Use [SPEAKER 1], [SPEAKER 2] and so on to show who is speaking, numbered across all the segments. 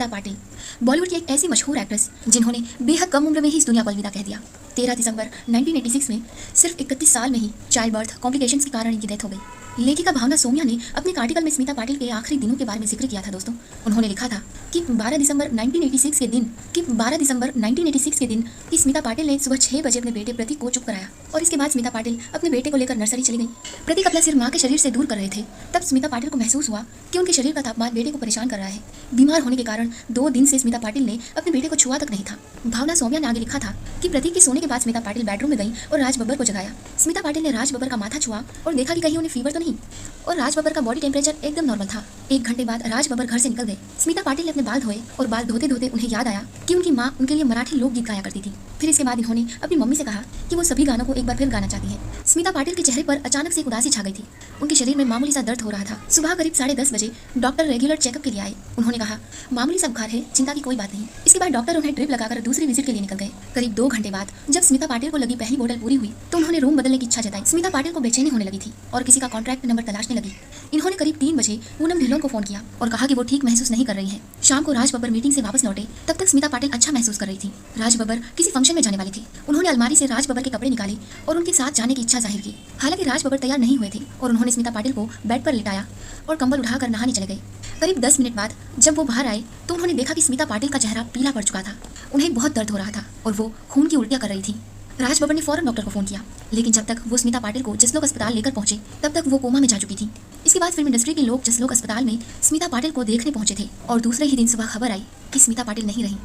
[SPEAKER 1] पाटिल बॉलीवुड की एक ऐसी मशहूर एक्ट्रेस जिन्होंने बेहद कम उम्र में ही इस दुनिया को अलविदा कह दिया। 13 दिसंबर 1986 में सिर्फ 31 साल में ही चाइल्ड बर्थ कॉम्प्लिकेशंस के कारण इनकी डेथ हो गई। लेखिका भावना सोमिया ने अपने आर्टिकल में स्मिता पाटिल के आखिरी दिनों के बारे में जिक्र किया था। दोस्तों, उन्होंने लिखा था कि 12 दिसंबर 1986 के दिन कि स्मिता पाटिल ने सुबह 6 बजे अपने बेटे प्रतीक को चुप कराया और इसके बाद स्मिता पाटिल अपने बेटे को लेकर नर्सरी चली गई। प्रतीक अपना सिर मां के शरीर से दूर कर रहे थे। तब स्मिता पाटिल को महसूस हुआ कि उनके शरीर का तापमान बेटे को परेशान कर रहा है। बीमार होने के कारण 2 दिन से स्मिता पाटिल ने अपने बेटे को छुआ तक नहीं था। भावना सोमिया ने आगे लिखा था कि प्रतीक के सोने के बाद स्मिता पाटिल बेडरूम में गई और राज बब्बर को जगाया। स्मिता पाटिल ने राज बब्बर का माथा छुआ और देखा कि कहीं उन्हें फीवर तो नहीं, और राज बब्बर का बॉडी टेम्परेचर एकदम नॉर्मल था। 1 घंटे बाद राज बब्बर घर से निकल गए। स्मिता पाटिल ने अपने बाल धोए और बाल धोते धोते उन्हें याद आया कि उनकी माँ उनके लिए मराठी लोकगीत गाया करती थी। फिर इसके बाद इन्होंने अपनी मम्मी से कहा कि वो सभी गानों को एक बार फिर गाना चाहती है। स्मिता पाटिल के चेहरे पर अचानक से एक उदासी छा गई थी। उनके शरीर में मामूली सा दर्द हो रहा था। सुबह करीब 10:30 बजे डॉक्टर रेगुलर चेकअप के लिए आए। उन्होंने कहा मामूली सा बुखार है, चिंता की कोई बात नहीं। इसके बाद डॉक्टर उन्हें ड्रिप लगाकर दूसरी विजिट के लिए निकल गए। करीब 2 घंटे बाद जब स्मिता पाटिल को लगी पहली बोतल पूरी हुई तो उन्होंने रूम बदलने की इच्छा जताई। स्मिता पाटिल को बेचैनी होने लगी थी और किसी का कॉन्ट्रैक्ट नंबर तलाशने लगी। इन्होंने करीब 3 बजे पूनम ढिल्लों को फोन किया और कहा कि वो ठीक महसूस नहीं कर रही है। शाम को राज बब्बर मीटिंग से वापस लौटे। तब तक स्मिता पाटिल अच्छा महसूस कर रही थी। राज बब्बर किसी फंक्शन में जाने वाली थी। उन्होंने अलमारी से राज बब्बर के कपड़े निकाले और उनके साथ जाने की इच्छा जाहिर की। हालांकि राज बब्बर तैयार नहीं हुए थे और उन्होंने स्मिता पाटिल को बेड पर लिटाया और कंबल उठाकर नहाने चले गए। करीब 10 मिनट बाद जब वो बाहर आए तो उन्होंने देखा कि स्मिता पाटिल का चेहरा पीला पड़ चुका था। उन्हें बहुत दर्द हो रहा था और वो खून की उल्टियां कर रही थी। राज बब्बर ने फौरन डॉक्टर को फोन किया, लेकिन जब तक वो स्मिता पाटिल को जसलोक अस्पताल लेकर पहुंचे तब तक वो कोमा में जा चुकी थी। इसके बाद फिल्म इंडस्ट्री के लोग जसलोक अस्पताल में स्मिता पाटिल को देखने पहुंचे थे और दूसरे ही दिन सुबह खबर आई कि स्मिता पाटिल नहीं रही,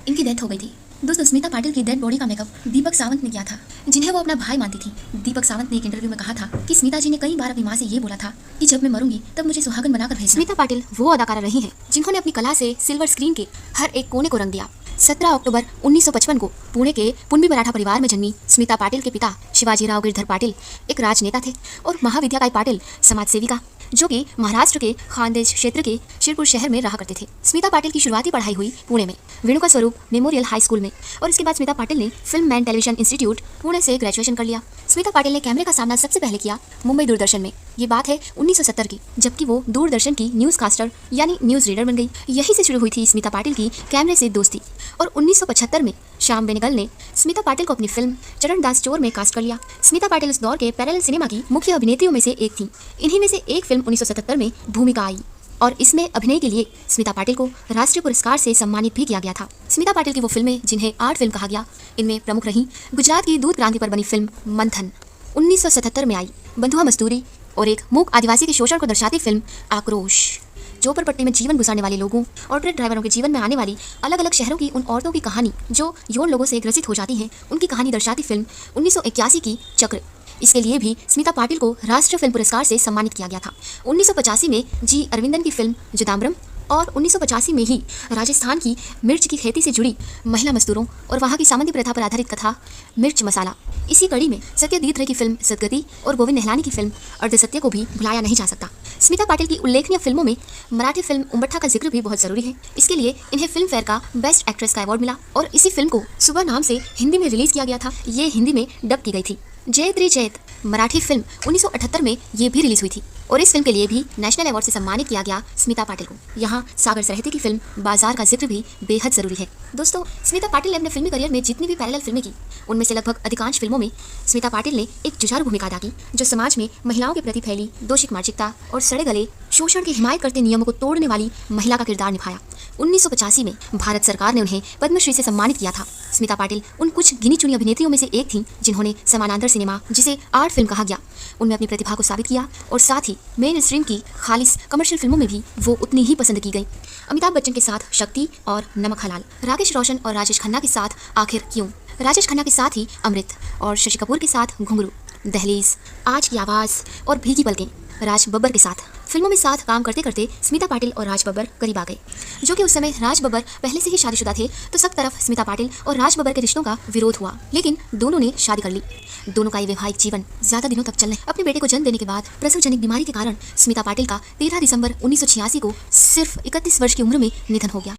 [SPEAKER 1] इनकी डेथ हो गई थी। दोस्तों, स्मिता पाटिल की डेड बॉडी का मेकअप दीपक सावंत ने किया था, जिन्हें वो अपना भाई मानती थी। दीपक सावंत ने एक इंटरव्यू में कहा था कि स्मिता जी ने कई बार अपनी मां से ये बोला था कि जब मैं मरूंगी तब मुझे सुहागन बनाकर भेजना। स्मिता पाटिल वो अदाकारा रही हैं जिन्होंने अपनी कला से सिल्वर स्क्रीन के हर एक कोने को रंग दिया। 17 अक्टूबर 1955 को पुणे के पुनबी मराठा परिवार में जन्मी स्मिता पाटिल के पिता शिवाजीराव गिरधर पाटिल एक राजनेता थे और महाविद्याबाई पाटिल समाज सेविका, जो कि महाराष्ट्र के खानदेश क्षेत्र के शिरपुर शहर में रहा करते थे। स्मिता पाटिल की शुरुआती पढ़ाई हुई पुणे में वेणुका स्वरूप मेमोरियल हाई स्कूल में और इसके बाद स्मिता पाटिल ने film man television institute Pune से ग्रेजुएशन कर लिया। स्मिता पाटिल ने कैमरे का सामना सबसे पहले किया मुंबई दूरदर्शन में। ये बात है 1970 की, जबकि वो दूरदर्शन की न्यूज कास्टर यानी न्यूज रीडर बन गई। यहीं से शुरू हुई थी स्मिता पाटिल की कैमरे से दोस्ती और 1975 में श्याम बेनेगल ने स्मिता पाटिल को अपनी फिल्म चरणदास चोर में कास्ट कर लिया। स्मिता पाटिल उस दौर के पैरेलल सिनेमा की मुख्य अभिनेत्रियों में से एक थी। इन्हीं में से एक फिल्म 1977 में भूमिका आई और इसमें अभिनय के लिए स्मिता पाटिल को राष्ट्रीय पुरस्कार से सम्मानित भी किया गया था। स्मिता पाटिल की वो फिल्में जिन्हें आर्ट फिल्म कहा गया, इनमें प्रमुख रहीं गुजरात की दूध क्रांति पर बनी फिल्म मंथन 1977 में आई, बंधुआ मजदूरी और एक मूक आदिवासी के शोषण को दर्शाती फिल्म आक्रोश, जोपरपट्टी में जीवन गुजारने वाले लोगों और ट्रक ड्राइवरों के जीवन में आने वाली अलग अलग शहरों की उन औरतों की कहानी जो यौन लोगों से ग्रसित हो जाती हैं, उनकी कहानी दर्शाती फिल्म 1981 की चक्र। इसके लिए भी स्मिता पाटिल को राष्ट्रीय फिल्म पुरस्कार से सम्मानित किया गया था। 1985 में जी अरविंदन की फिल्म जुदाम्बरम और 1985 में ही राजस्थान की मिर्च की खेती से जुड़ी महिला मजदूरों और वहाँ की सामंती प्रथा पर आधारित कथा मिर्च मसाला। इसी कड़ी में सत्यजीत रे की फिल्म सदगति और गोविंद निहलानी की फिल्म अर्धसत्य को भी भुलाया नहीं जा सकता। स्मिता पाटिल की उल्लेखनीय फिल्मों में मराठी फिल्म उम्बट्ठा का जिक्र भी बहुत जरूरी है। इसके लिए इन्हें फिल्म फेयर का बेस्ट एक्ट्रेस का अवार्ड मिला और इसी फिल्म को सुबह नाम से हिंदी में रिलीज किया गया था। ये हिंदी में डब की गई थी। जयत रे जयत मराठी फिल्म 1978 में ये भी रिलीज हुई थी और इस फिल्म के लिए भी नेशनल अवार्ड से सम्मानित किया गया स्मिता पाटिल को। यहाँ सागर सरहती की फिल्म बाजार का जिक्र भी बेहद जरूरी है। दोस्तों, स्मिता पाटिल ने अपने फिल्मी करियर में जितनी भी पैरेलल फिल्में की, उनमें से लगभग अधिकांश फिल्मों में स्मिता पाटिल ने एक जुझारू भूमिका अदा की, जो समाज में महिलाओं के प्रति फैली दोषिक मानसिकता और सड़े गले शोषण की हिमायत करते नियमों को तोड़ने वाली महिला का किरदार निभाया। 1985 में भारत सरकार ने उन्हें पद्मश्री से सम्मानित किया था। स्मिता पाटिल उन कुछ गिनी चुनी अभिनेत्रियों में से एक थीं जिन्होंने समानांतर सिनेमा, जिसे आर्ट फिल्म कहा गया, उनमें अपनी प्रतिभा को साबित किया और साथ ही मेन स्ट्रीम की खालिस कमर्शियल फिल्मों में भी वो उतनी ही पसंद की गई। अमिताभ बच्चन के साथ शक्ति और नमक हलाल, राकेश रोशन और राजेश खन्ना के साथ आखिर क्यों, राजेश खन्ना के साथ ही अमृत और शशि कपूर के साथ घुंघरू, दहलीज, आज की आवाज़ और भीगी पलकें राज बब्बर के साथ। फिल्मों में साथ काम करते करते स्मिता पाटिल और राज बब्बर करीब आ गए, जो कि उस समय राज बब्बर पहले से ही शादीशुदा थे, तो सब तरफ स्मिता पाटिल और राज बब्बर के रिश्तों का विरोध हुआ, लेकिन दोनों ने शादी कर ली। दोनों का ये वैवाहिक जीवन ज्यादा दिनों तक चलने। अपने बेटे को जन्म देने के बाद प्रसवजनित बीमारी के कारण स्मिता पाटिल का 13 दिसंबर 1986 को सिर्फ 31 वर्ष की उम्र में निधन हो गया।